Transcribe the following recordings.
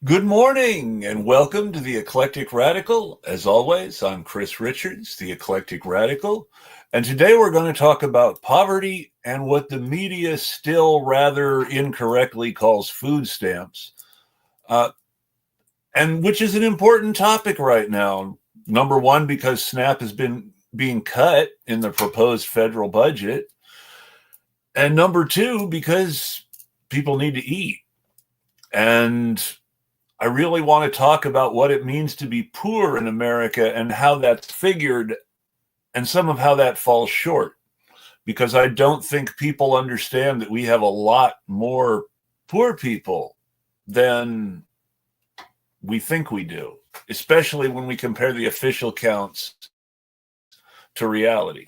Good morning and welcome to the Eclectic Radical. As always, I'm Chris Richards, the Eclectic Radical, and today we're going to talk about poverty and what the media still rather incorrectly calls food stamps, uh, and which is an important topic right now. Number one, because SNAP has been being cut in the proposed federal budget, and number two, because people need to eat. And I really want to talk about what it means to be poor in America and how that's figured and some of how that falls short. Because I don't think people understand that we have a lot more poor people than we think we do, especially when we compare the official counts to reality.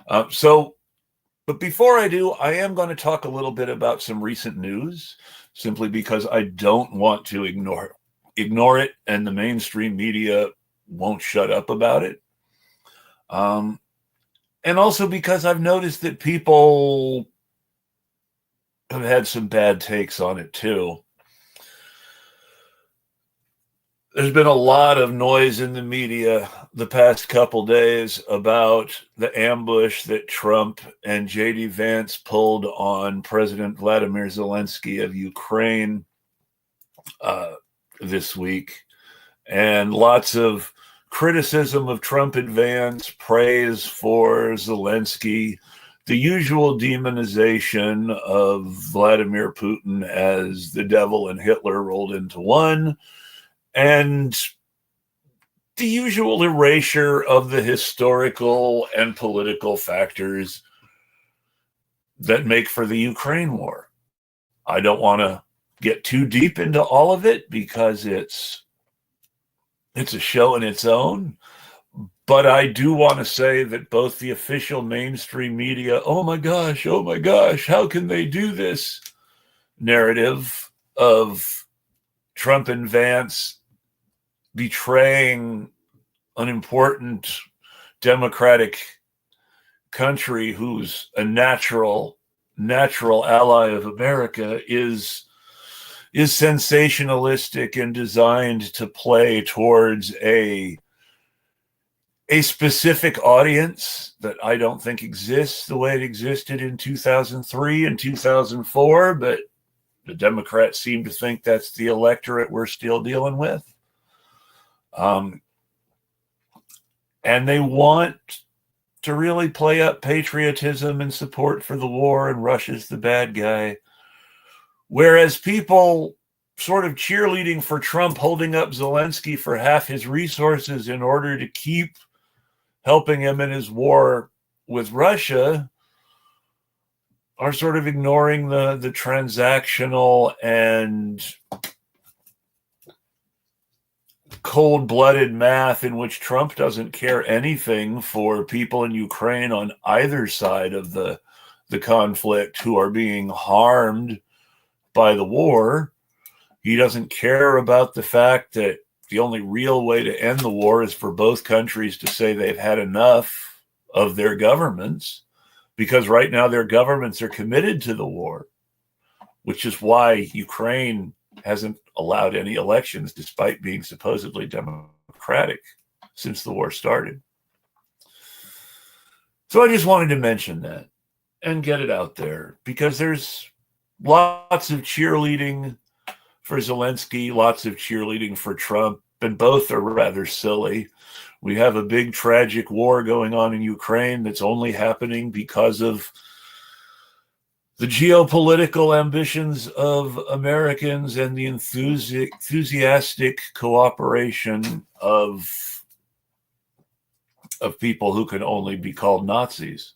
But before I do, I am going to talk a little bit about some recent news, simply because I don't want to ignore it, and the mainstream media won't shut up about it. And also because I've noticed that people have had some bad takes on it too. There's been a lot of noise in the media the past couple days about the ambush that Trump and J.D. Vance pulled on President Vladimir Zelensky of Ukraine this week, and lots of criticism of Trump and Vance, praise for Zelensky, the usual demonization of Vladimir Putin as the devil and Hitler rolled into one, and the usual erasure of the historical and political factors that make for the Ukraine war. I don't want to get too deep into all of it because it's a show in its own. But I do want to say that both the official mainstream media, oh my gosh, how can they do this narrative of Trump and Vance betraying an important democratic country who's a natural ally of America is sensationalistic and designed to play towards a specific audience that I don't think exists the way it existed in 2003 and 2004, but the Democrats seem to think that's the electorate we're still dealing with. And they want to really play up patriotism and support for the war, and Russia's the bad guy. Whereas people sort of cheerleading for Trump holding up Zelensky for half his resources in order to keep helping him in his war with Russia are sort of ignoring the transactional and cold-blooded math in which Trump doesn't care anything for people in Ukraine on either side of the conflict who are being harmed by the war. He doesn't care about the fact that the only real way to end the war is for both countries to say they've had enough of their governments, because right now their governments are committed to the war, which is why Ukraine hasn't allowed any elections despite being supposedly democratic since the war started. So I just wanted to mention that and get it out there, because there's lots of cheerleading for Zelensky, lots of cheerleading for Trump, and both are rather silly. We have a big tragic war going on in Ukraine that's only happening because of the geopolitical ambitions of Americans and the enthusiastic cooperation of people who can only be called Nazis.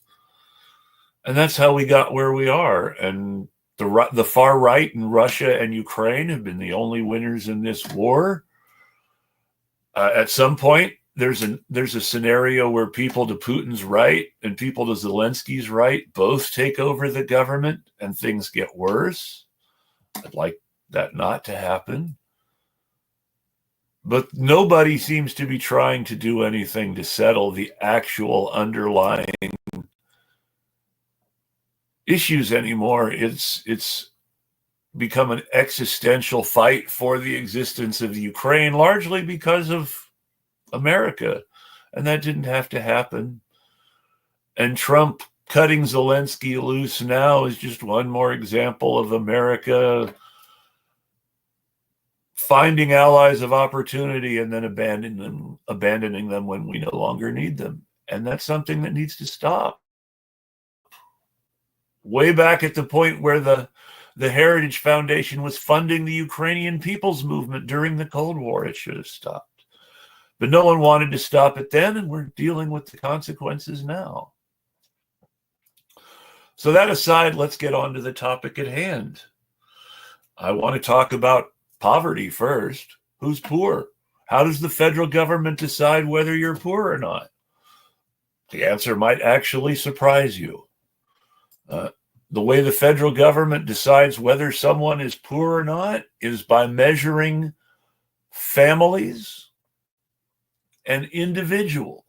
And that's how we got where we are. And the far right in Russia and Ukraine have been the only winners in this war. At some point, there's a scenario where people to Putin's right and people to Zelensky's right both take over the government and things get worse. I'd like that not to happen. But nobody seems to be trying to do anything to settle the actual underlying issues anymore. It's become an existential fight for the existence of Ukraine, largely because of America. And that didn't have to happen. And Trump cutting Zelensky loose now is just one more example of America finding allies of opportunity and then abandoning them when we no longer need them. And that's something that needs to stop. Way back at the point where the Heritage Foundation was funding the Ukrainian People's Movement during the Cold War, it should have stopped. But no one wanted to stop it then, and we're dealing with the consequences now. So that aside, let's get on to the topic at hand. I want to talk about poverty first. Who's poor? How does the federal government decide whether you're poor or not? The answer might actually surprise you. The way the federal government decides whether someone is poor or not is by measuring families and individuals.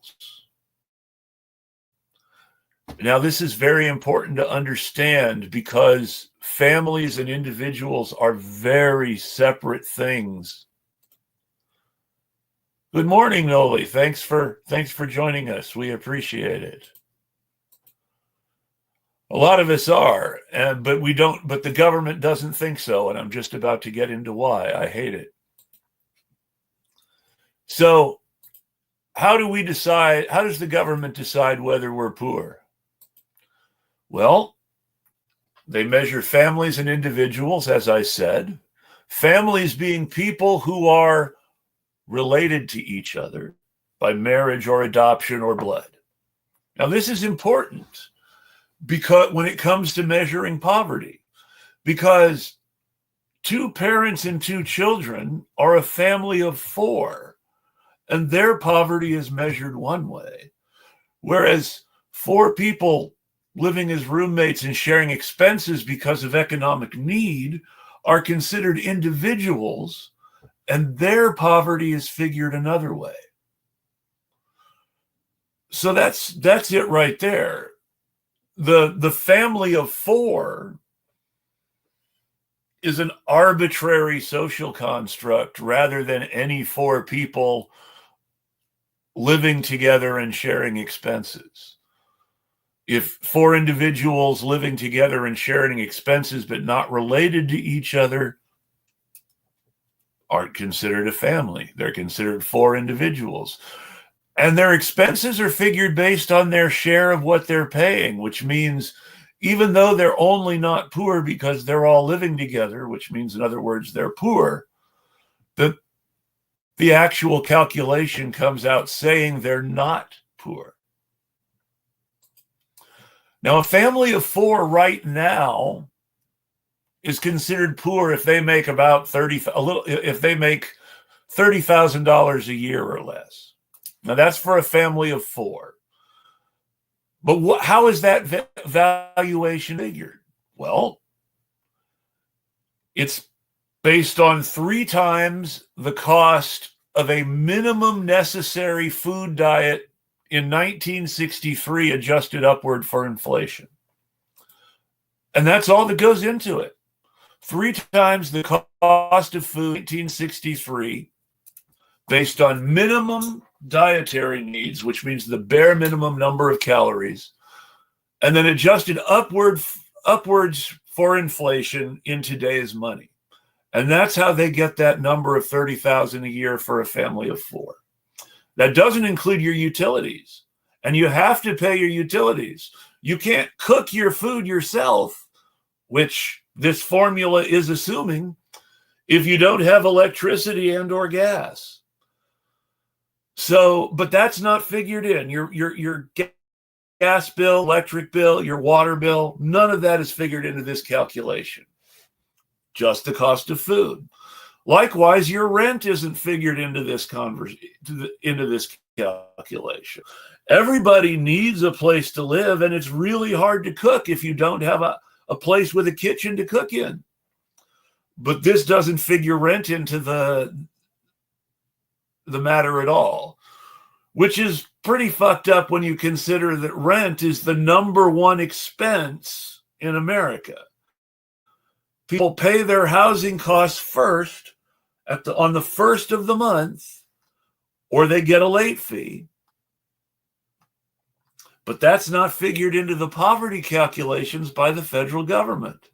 Now, this is very important to understand because families and individuals are very separate things. Good morning, Noli. Thanks for joining us. We appreciate it. A lot of us are, but we don't. But the government doesn't think so, and I'm just about to get into why. I hate it. So, how do we decide? How does the government decide whether we're poor? Well, they measure families and individuals, as I said. Families being people who are related to each other by marriage or adoption or blood. Now, this is important because when it comes to measuring poverty, because 2 parents and 2 children are a family of 4, and their poverty is measured one way, whereas 4 people living as roommates and sharing expenses because of economic need are considered individuals, and their poverty is figured another way. So that's it right there. The family of 4 is an arbitrary social construct rather than any 4 people living together and sharing expenses. If 4 individuals living together and sharing expenses but not related to each other aren't considered a family. They're considered 4 individuals. And their expenses are figured based on their share of what they're paying, which means even though they're only not poor because they're all living together, which means, in other words, they're poor, the actual calculation comes out saying they're not poor. Now, a family of 4 right now is considered poor if they make about if they make $30,000 a year or less. Now, that's for a family of 4. But how is that valuation figured? Well, it's based on 3 times the cost of a minimum necessary food diet in 1963, adjusted upward for inflation. And that's all that goes into it. 3 times the cost of food in 1963, based on minimum dietary needs, which means the bare minimum number of calories, and then adjusted upwards for inflation in today's money. And that's how they get that number of $30,000 a year for a family of 4. That doesn't include your utilities, and you have to pay your utilities. You can't cook your food yourself, which this formula is assuming, if you don't have electricity and or gas. So, but that's not figured in. Your gas bill, electric bill, your water bill, none of that is figured into this calculation. Just the cost of food. Likewise, your rent isn't figured into this calculation. Everybody needs a place to live, and it's really hard to cook if you don't have a place with a kitchen to cook in. But this doesn't figure rent into the matter at all, which is pretty fucked up when you consider that rent is the number 1 expense in America. People pay their housing costs first on the first of the month, or they get a late fee. But that's not figured into the poverty calculations by the federal government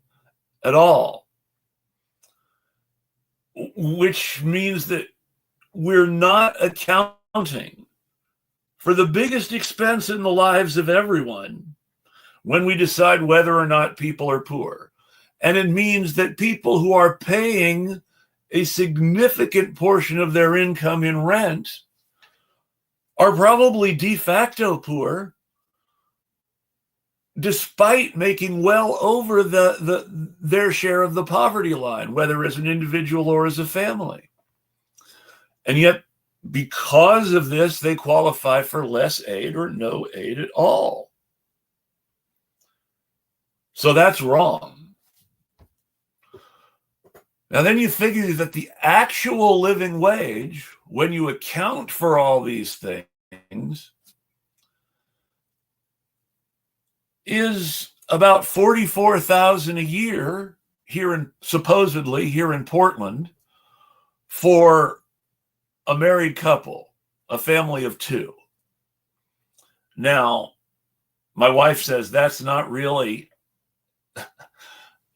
at all, which means that we're not accounting for the biggest expense in the lives of everyone when we decide whether or not people are poor. And it means that people who are paying a significant portion of their income in rent are probably de facto poor, despite making well over their share of the poverty line, whether as an individual or as a family. And yet, because of this, they qualify for less aid or no aid at all. So that's wrong. Now, then you figure that the actual living wage, when you account for all these things, is about $44,000 a year supposedly here in Portland for a married couple, a family of two. Now, my wife says that's not really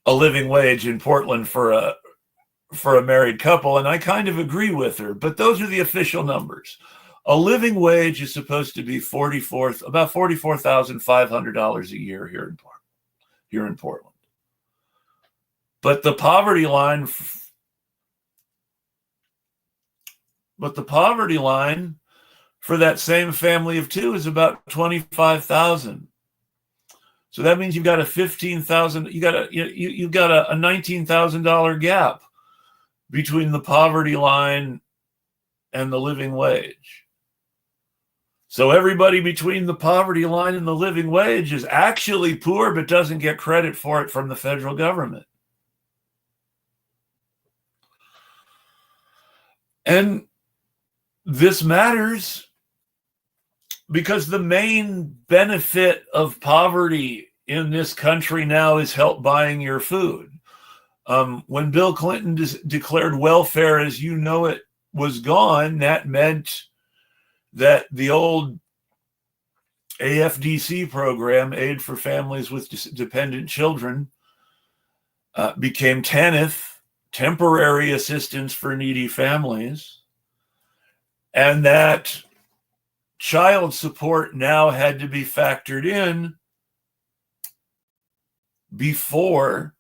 a living wage in Portland for a married couple, and I kind of agree with her, but those are the official numbers. A living wage is supposed to be about $44,500 a year here in Portland. But the poverty line for that same family of two is about $25,000. So that means you've got a $15,000, you've got a $19,000 gap between the poverty line and the living wage. So everybody between the poverty line and the living wage is actually poor, but doesn't get credit for it from the federal government. And this matters because the main benefit of poverty in this country now is help buying your food. When Bill Clinton declared welfare as you know it was gone, that meant that the old AFDC program, Aid for Families with Dependent Children, became TANF, Temporary Assistance for Needy Families, and that child support now had to be factored in before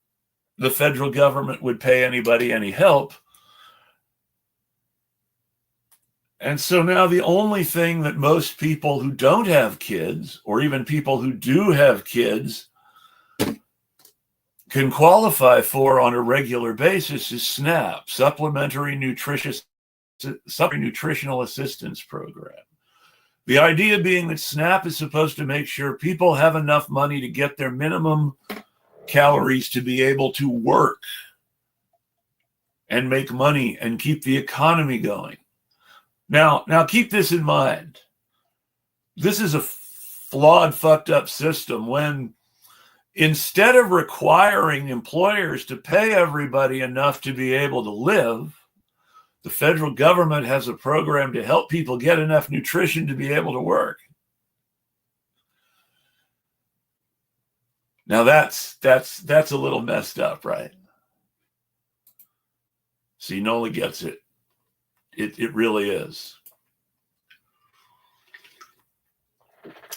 the federal government would pay anybody any help. And so now the only thing that most people who don't have kids, or even people who do have kids, can qualify for on a regular basis is SNAP, Supplementary Nutritional Assistance Program. The idea being that SNAP is supposed to make sure people have enough money to get their minimum calories to be able to work and make money and keep the economy going. Now keep this in mind. This is a flawed, fucked up system when instead of requiring employers to pay everybody enough to be able to live, the federal government has a program to help people get enough nutrition to be able to work. Now that's a little messed up, right? See, Nola gets it. It really is.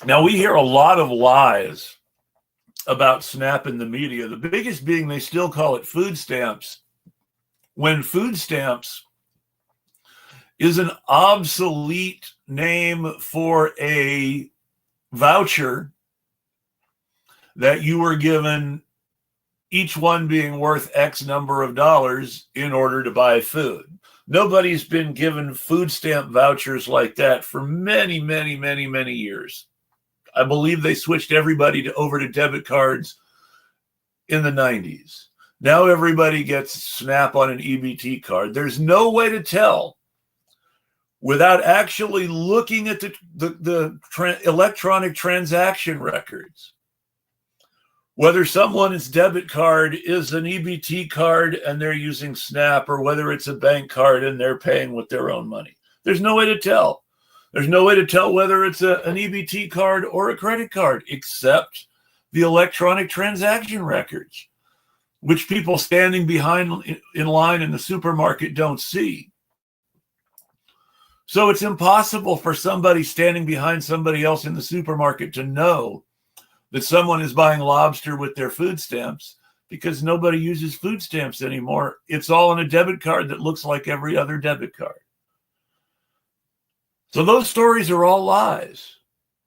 Now, we hear a lot of lies about SNAP in the media, the biggest being they still call it food stamps, when food stamps is an obsolete name for a voucher that you were given, each one being worth X number of dollars in order to buy food. Nobody's been given food stamp vouchers like that for many, many, many, many years. I believe they switched everybody over to debit cards in the 90s. Now everybody gets SNAP on an EBT card. There's no way to tell without actually looking at the electronic transaction records Whether someone's debit card is an EBT card and they're using SNAP, or whether it's a bank card and they're paying with their own money. There's no way to tell. There's no way to tell whether it's an EBT card or a credit card, except the electronic transaction records, which people standing behind in line in the supermarket don't see. So it's impossible for somebody standing behind somebody else in the supermarket to know that someone is buying lobster with their food stamps, because nobody uses food stamps anymore. It's all on a debit card that looks like every other debit card. So those stories are all lies.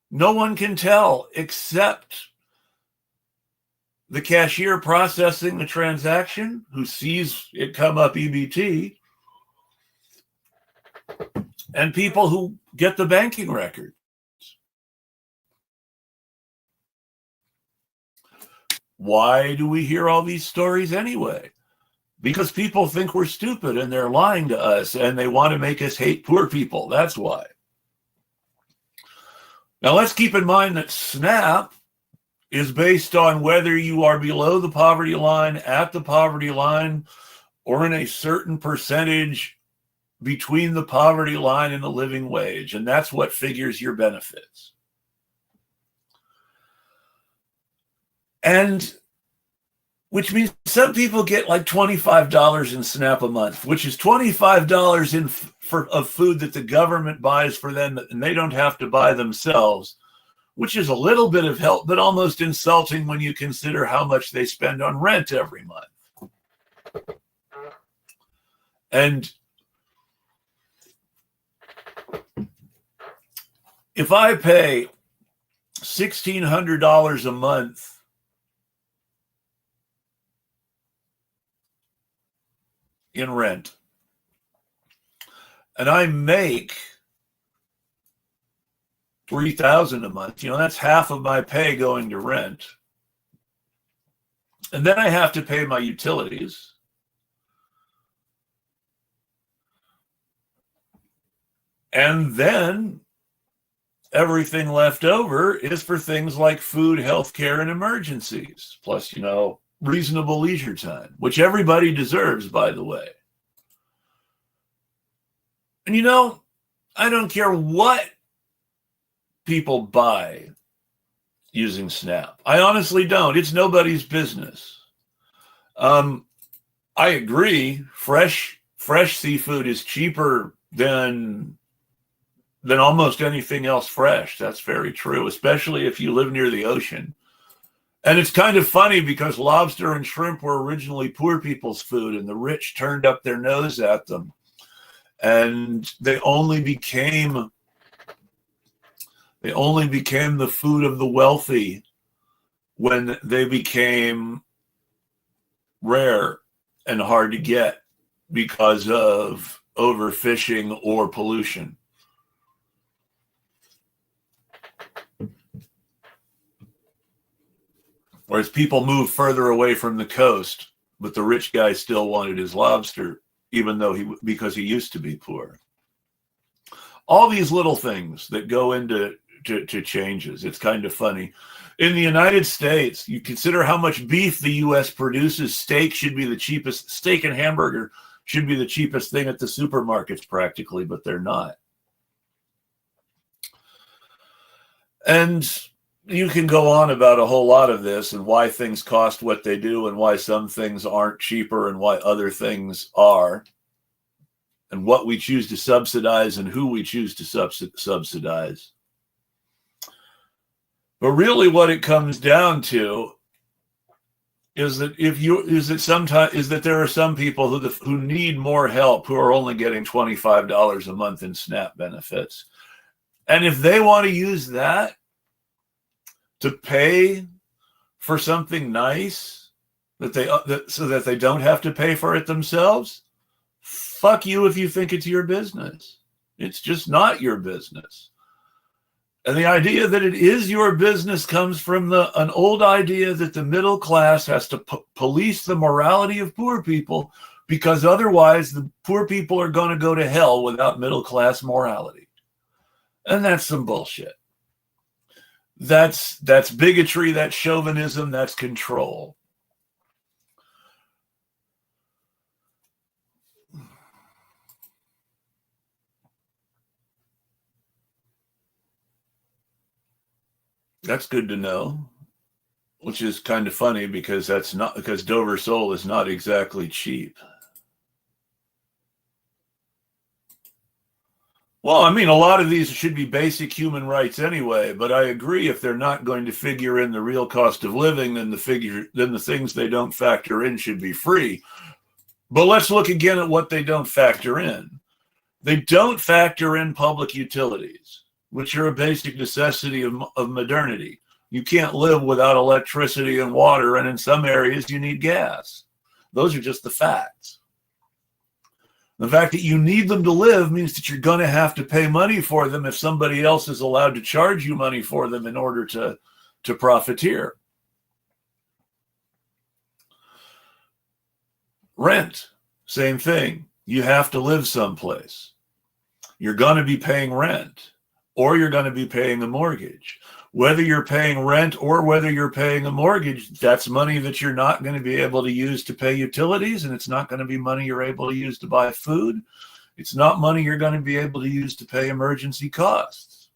No one can tell except the cashier processing the transaction, who sees it come up EBT, and people who get the banking record. Why do we hear all these stories anyway? Because people think we're stupid and they're lying to us and they want to make us hate poor people. That's why. Now let's keep in mind that SNAP is based on whether you are below the poverty line, at the poverty line, or in a certain percentage between the poverty line and the living wage. And that's what figures your benefits. And which means some people get like $25 in SNAP a month, which is $25 of food that the government buys for them and they don't have to buy themselves, which is a little bit of help, but almost insulting when you consider how much they spend on rent every month. And if I pay $1,600 a month in rent, and I make $3,000 a month, that's half of my pay going to rent. And then I have to pay my utilities. And then everything left over is for things like food, healthcare, and emergencies, plus, reasonable leisure time, which everybody deserves, by the way. And I don't care what people buy using SNAP. I honestly don't. It's nobody's business. I agree. Fresh seafood is cheaper than almost anything else fresh. That's very true, especially if you live near the ocean. And it's kind of funny because lobster and shrimp were originally poor people's food, and the rich turned up their nose at them. And they only became the food of the wealthy when they became rare and hard to get because of overfishing or pollution. Whereas people moved further away from the coast, but the rich guy still wanted his lobster, because he used to be poor. All these little things that go into changes. It's kind of funny. In the United States, you consider how much beef the U.S. produces. Steak should be the cheapest. Steak and hamburger should be the cheapest thing at the supermarkets practically, but they're not. And you can go on about a whole lot of this and why things cost what they do and why some things aren't cheaper and why other things are, and what we choose to subsidize and who we choose to subsidize. But really what it comes down to is that there are some people who need more help, who are only getting $25 a month in SNAP benefits. And if they want to use that to pay for something nice so that they don't have to pay for it themselves, fuck you if you think it's your business. It's just not your business. And the idea that it is your business comes from an old idea that the middle class has to police the morality of poor people, because otherwise the poor people are going to go to hell without middle class morality. And that's some bullshit. That's bigotry, that's chauvinism, that's control. That's good to know, which is kind of funny because Dover Sole is not exactly cheap. Well, I mean, a lot of these should be basic human rights anyway, but I agree if they're not going to figure in the real cost of living, then the things they don't factor in should be free. But let's look again at what they don't factor in. They don't factor in public utilities, which are a basic necessity of modernity. You can't live without electricity and water, and in some areas you need gas. Those are just the facts. The fact that you need them to live means that you're going to have to pay money for them if somebody else is allowed to charge you money for them in order to profiteer. Rent, same thing. You have to live someplace. You're going to be paying rent, or you're going to be paying a mortgage. Whether you're paying rent or whether you're paying a mortgage, that's money that you're not going to be able to use to pay utilities, and it's not going to be money you're able to use to buy food. It's not money you're going to be able to use to pay emergency costs.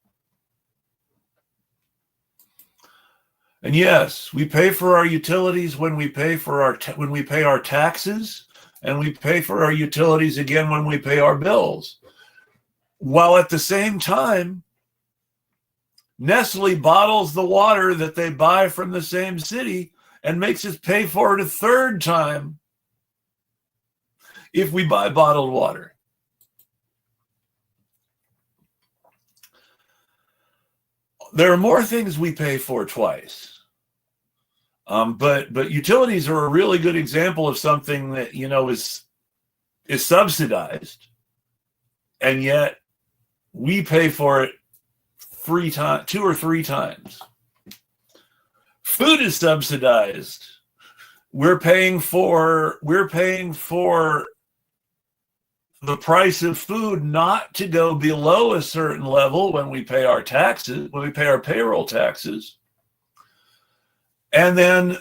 And yes, we pay for our utilities when we pay our taxes, and we pay for our utilities again when we pay our bills. While at the same time, Nestle bottles the water that they buy from the same city and makes us pay for it a third time if we buy bottled water. There are more things we pay for twice. But utilities are a really good example of something that, is subsidized, and yet we pay for it 2 or 3 times. Food is subsidized. We're paying for the price of food not to go below a certain level when we pay our taxes, when we pay our payroll taxes. And then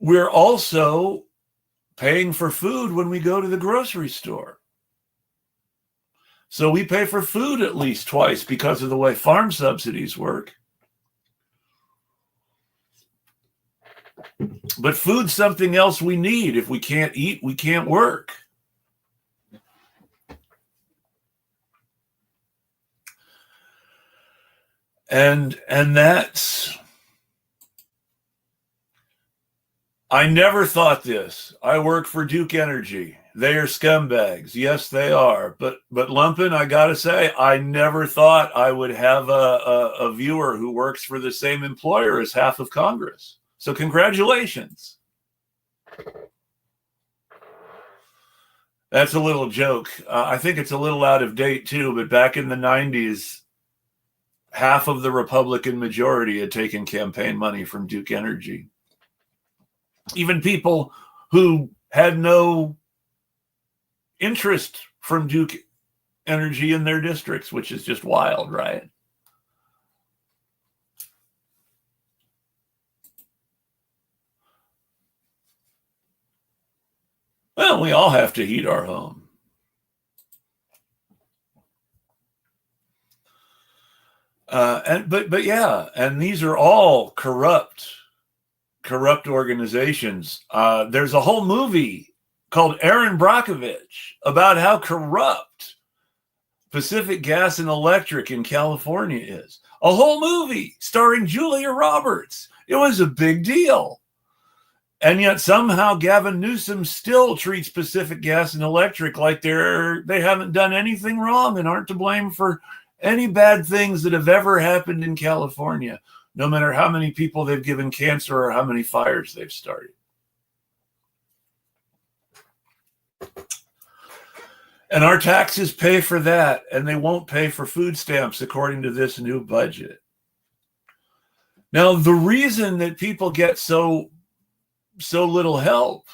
we're also paying for food when we go to the grocery store. So we pay for food at least twice because of the way farm subsidies work. But food's something else we need. If we can't eat, we can't work. And that's, I never thought this. I work for Duke Energy. They are scumbags. Yes, they are. But Lumpin, I got to say, I never thought I would have a viewer who works for the same employer as half of Congress. So congratulations. That's a little joke. I think it's a little out of date too, but back in the 90s, half of the Republican majority had taken campaign money from Duke Energy. Even people who had no interest from Duke Energy in their districts, which is just wild, right? Well, we all have to heat our home. But yeah, and these are all corrupt organizations. There's a whole movie called Aaron Brockovich about how corrupt Pacific Gas and Electric in California is. A whole movie starring Julia Roberts. It was a big deal. And yet somehow Gavin Newsom still treats Pacific Gas and Electric like they haven't done anything wrong and aren't to blame for any bad things that have ever happened in California, no matter how many people they've given cancer or how many fires they've started. And our taxes pay for that, and they won't pay for food stamps according to this new budget. Now, the reason that people get so little help.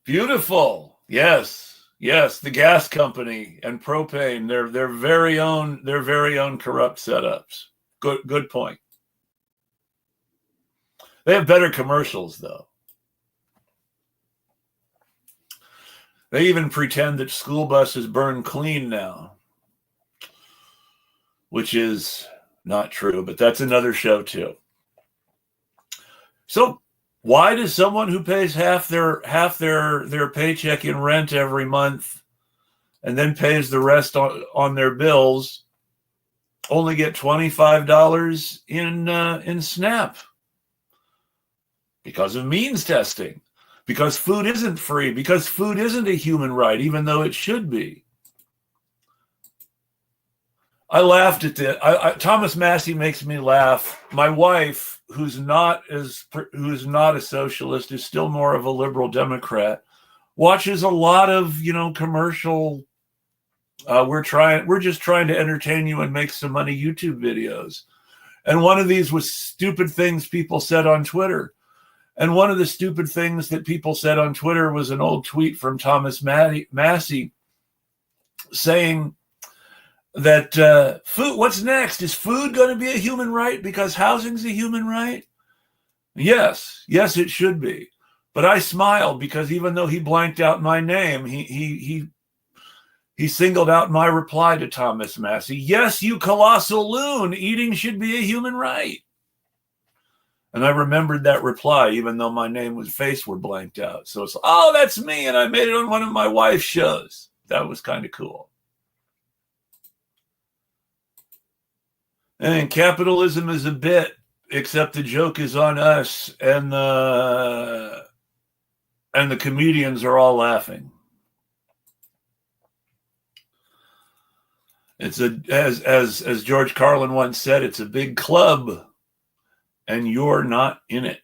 Beautiful. Yes. Yes, the gas company and propane, their very own corrupt setups. Good point. They have better commercials though. They even pretend that school buses burn clean now, which is not true, but that's another show too. So why does someone who pays half their paycheck in rent every month and then pays the rest on their bills only get $25 in SNAP? Because of means testing. Because food isn't free. Because food isn't a human right, even though it should be. I laughed at this. Thomas Massey makes me laugh. My wife, who's not a socialist, is still more of a liberal Democrat, watches a lot of commercial. We're just trying to entertain you and make some money YouTube videos. And one of these was stupid things people said on Twitter. And one of the stupid things that people said on Twitter was an old tweet from Thomas Massey saying that food, what's next? Is food going to be a human right because housing's a human right? Yes, it should be. But I smiled because even though he blanked out my name, he singled out my reply to Thomas Massey. Yes, you colossal loon, eating should be a human right. And I remembered that reply, even though my face were blanked out. So it's, oh, that's me. And I made it on one of my wife's shows. That was kind of cool. And capitalism is a bit, except the joke is on us, and the comedians are all laughing. It's as George Carlin once said, it's a big club, and you're not in it.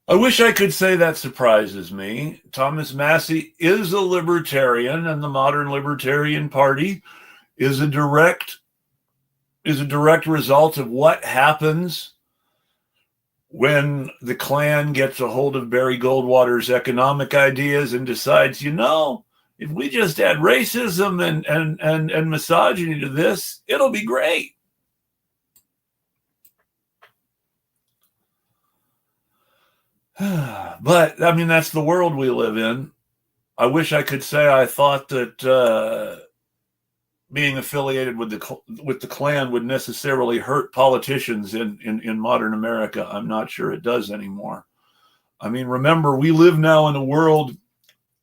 I wish I could say that surprises me. Thomas Massey is a libertarian, and the modern Libertarian Party is a direct result of what happens when the Klan gets a hold of Barry Goldwater's economic ideas and decides, if we just add racism and misogyny to this, it'll be great. But I mean, that's the world we live in. I wish I could say I thought that being affiliated with the Klan would necessarily hurt politicians in modern America. I'm not sure it does anymore. I mean, remember, we live now in a world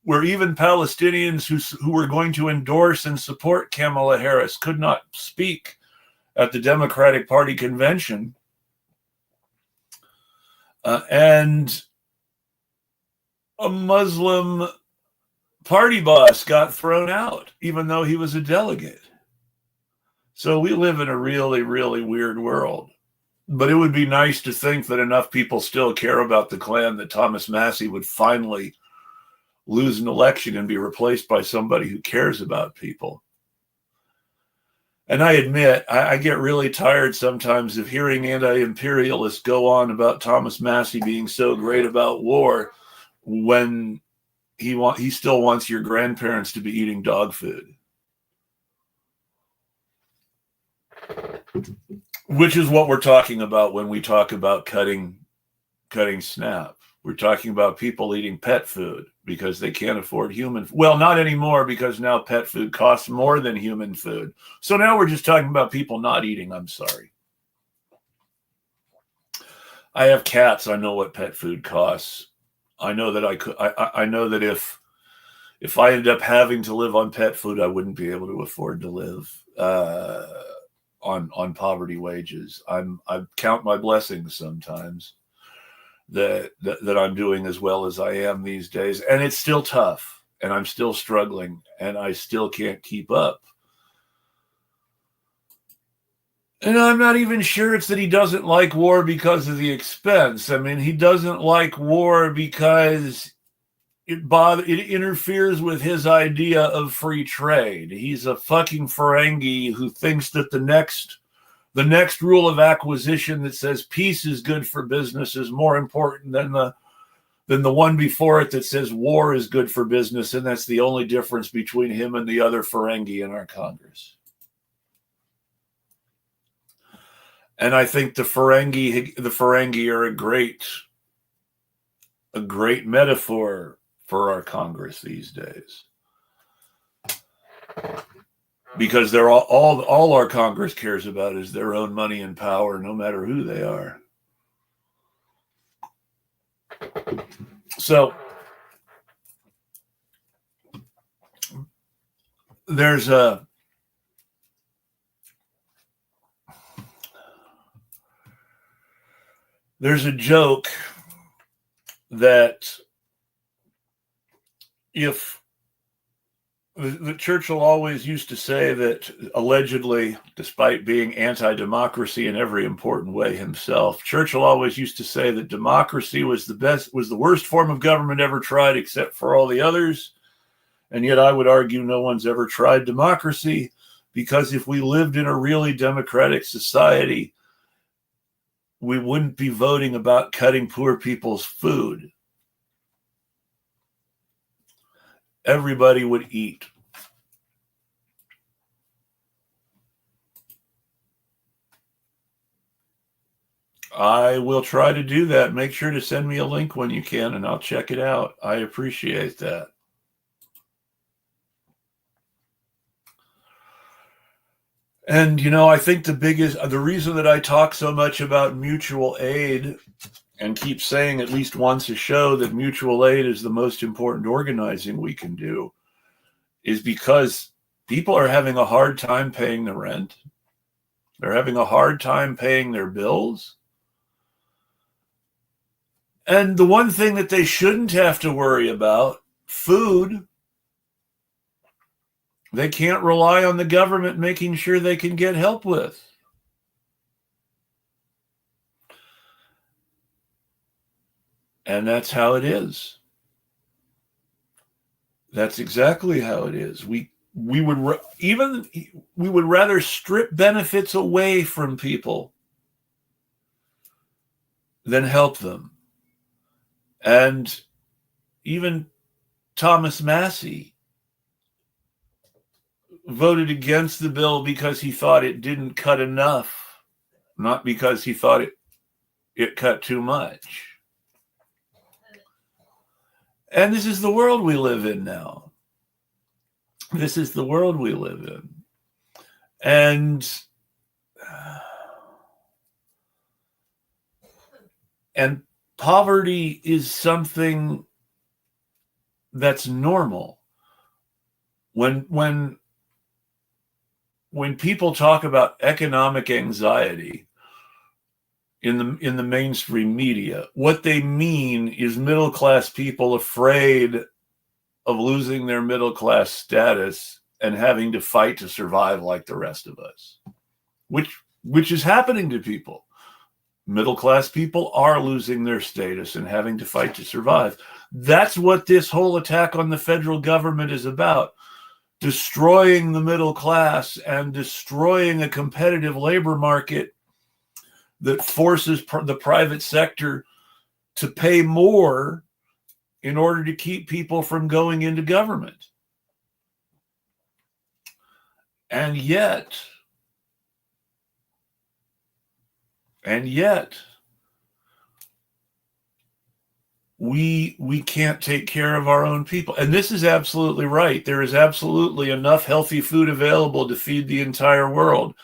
where even Palestinians who were going to endorse and support Kamala Harris could not speak at the Democratic Party convention. And a Muslim party boss got thrown out, even though he was a delegate. So we live in a really, really weird world. But it would be nice to think that enough people still care about the Klan that Thomas Massey would finally lose an election and be replaced by somebody who cares about people. And I admit, I get really tired sometimes of hearing anti-imperialists go on about Thomas Massey being so great about war when he still wants your grandparents to be eating dog food. Which is what we're talking about when we talk about cutting SNAP. We're talking about people eating pet food because they can't afford human. Well, not anymore, because now pet food costs more than human food. So now we're just talking about people not eating. I'm sorry. I have cats. I know what pet food costs. I know that I know that if I ended up having to live on pet food, I wouldn't be able to afford to live on poverty wages. I count my blessings sometimes that I'm doing as well as I am these days. And it's still tough, and I'm still struggling, and I still can't keep up. And I'm not even sure it's that he doesn't like war because of the expense. I mean, he doesn't like war because it interferes with his idea of free trade. He's a fucking Ferengi who thinks that the next The next rule of acquisition that says peace is good for business is more important than the one before it that says war is good for business, and that's the only difference between him and the other Ferengi in our Congress. And I think the Ferengi are a great metaphor for our Congress these days, because they're all our Congress cares about is their own money and power, no matter who they are. So there's a joke that if the Churchill always used to say that, allegedly, despite being anti-democracy in every important way himself, Churchill always used to say that democracy was the worst form of government ever tried except for all the others. And yet I would argue no one's ever tried democracy, because if we lived in a really democratic society, we wouldn't be voting about cutting poor people's food. Everybody would eat. I will try to do that. Make sure to send me a link when you can, and I'll check it out. I appreciate that. And, I think the reason that I talk so much about mutual aid and keep saying at least once a show that mutual aid is the most important organizing we can do is because people are having a hard time paying the rent. They're having a hard time paying their bills. And the one thing that they shouldn't have to worry about, food, they can't rely on the government making sure they can get help with. And that's how it is. That's exactly how it is. We would rather strip benefits away from people than help them. And even Thomas Massey voted against the bill because he thought it didn't cut enough, not because he thought it cut too much. And this is the world we live in now. This is the world we live in. And poverty is something that's normal. When people talk about economic anxiety in the mainstream media, what they mean is middle-class people afraid of losing their middle-class status and having to fight to survive like the rest of us, which is happening to people. Middle-class people are losing their status and having to fight to survive. That's what this whole attack on the federal government is about. Destroying the middle class and destroying a competitive labor market that forces the private sector to pay more in order to keep people from going into government. And yet, we can't take care of our own people. And this is absolutely right. There is absolutely enough healthy food available to feed the entire world.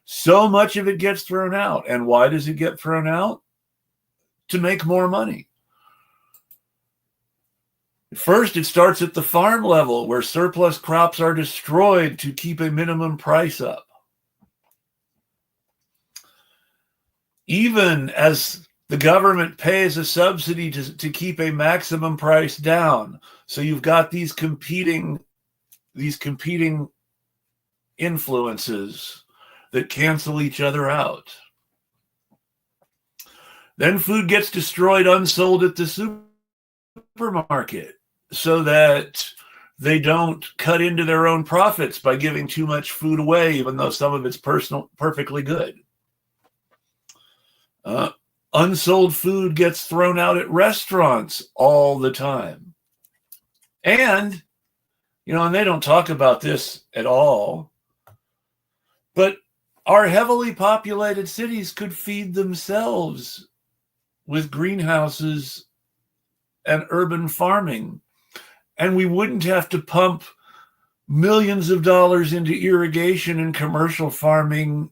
So much of it gets thrown out. And why does it get thrown out? To make more money. First, it starts at the farm level, where surplus crops are destroyed to keep a minimum price up. Even as the government pays a subsidy to keep a maximum price down. So you've got these competing influences that cancel each other out. Then food gets destroyed unsold at the supermarket so that they don't cut into their own profits by giving too much food away, even though some of it's perfectly good. Uh, Unsold food gets thrown out at restaurants all the time. And, and they don't talk about this at all, but our heavily populated cities could feed themselves with greenhouses and urban farming. And we wouldn't have to pump millions of dollars into irrigation and commercial farming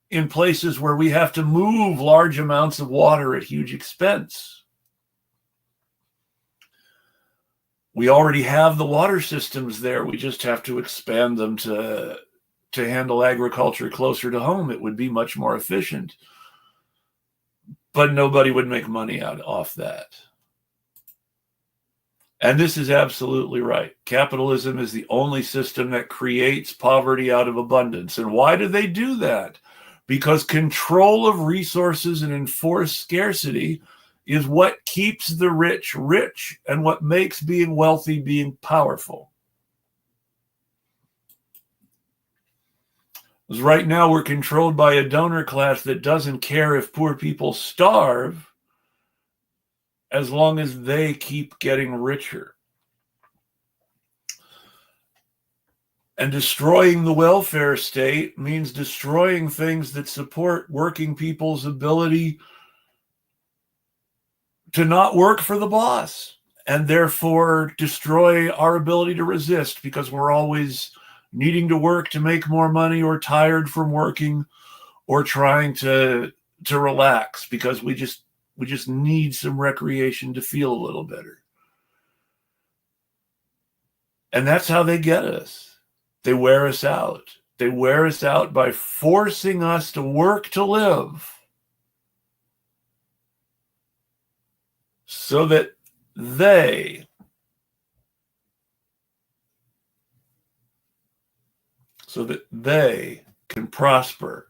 in places where we have to move large amounts of water at huge expense. We already have the water systems there. We just have to expand them to handle agriculture closer to home. It would be much more efficient. But nobody would make money off that. And this is absolutely right. Capitalism is the only system that creates poverty out of abundance. And why do they do that? Because control of resources and enforced scarcity is what keeps the rich rich and what makes being wealthy being powerful. Because right now we're controlled by a donor class that doesn't care if poor people starve as long as they keep getting richer. And destroying the welfare state means destroying things that support working people's ability to not work for the boss, and therefore destroy our ability to resist because we're always needing to work to make more money, or tired from working, or trying to relax because we just need some recreation to feel a little better. And that's how they get us. They wear us out. They wear us out by forcing us to work to live so that they can prosper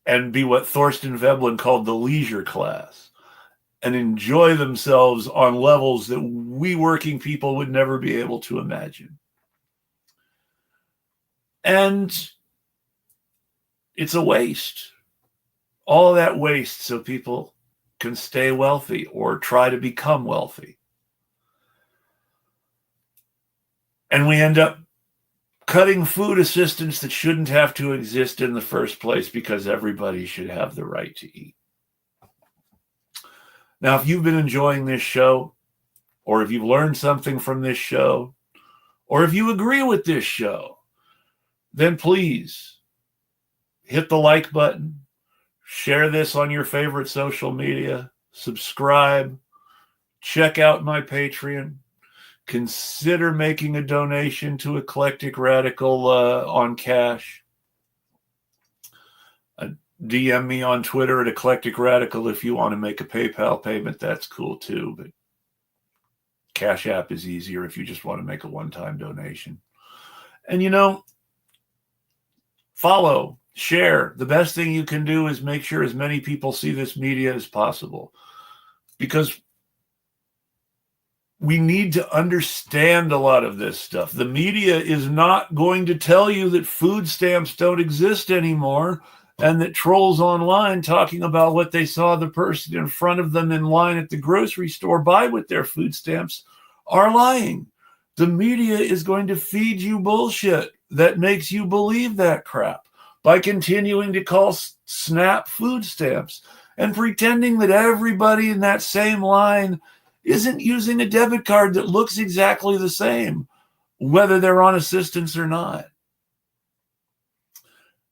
and be what Thorstein Veblen called the leisure class and enjoy themselves on levels that we working people would never be able to imagine. And it's a waste. All that waste so people can stay wealthy or try to become wealthy. And we end up cutting food assistance that shouldn't have to exist in the first place because everybody should have the right to eat. Now, if you've been enjoying this show, or if you've learned something from this show, or if you agree with this show, then please hit the like button, share this on your favorite social media, subscribe, check out my Patreon, consider making a donation to Eclectic Radical on Cash. DM me on Twitter at Eclectic Radical if you want to make a PayPal payment. That's cool too, but Cash App is easier if you just want to make a one-time donation. And follow, share. The best thing you can do is make sure as many people see this media as possible, because we need to understand a lot of this stuff. The media is not going to tell you that food stamps don't exist anymore and that trolls online talking about what they saw the person in front of them in line at the grocery store buy with their food stamps are lying. The media is going to feed you bullshit that makes you believe that crap by continuing to call SNAP food stamps and pretending that everybody in that same line isn't using a debit card that looks exactly the same, whether they're on assistance or not.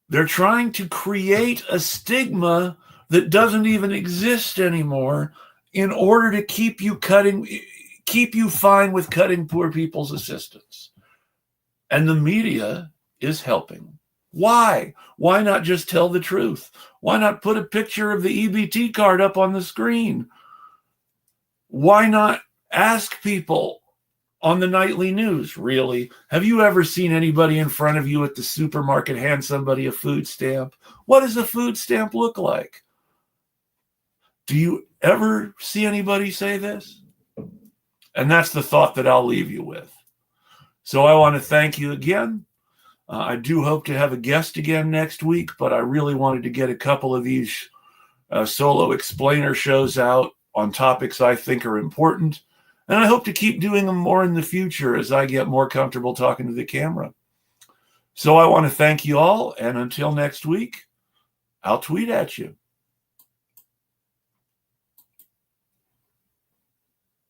They're trying to create a stigma that doesn't even exist anymore in order to keep you fine with cutting poor people's assistance. And the media is helping. Why? Why not just tell the truth? Why not put a picture of the EBT card up on the screen? Why not ask people on the nightly news, really? Have you ever seen anybody in front of you at the supermarket hand somebody a food stamp? What does a food stamp look like? Do you ever see anybody say this? And that's the thought that I'll leave you with. So I want to thank you again. I do hope to have a guest again next week, but I really wanted to get a couple of these solo explainer shows out on topics I think are important. And I hope to keep doing them more in the future as I get more comfortable talking to the camera. So I want to thank you all. And until next week, I'll tweet at you.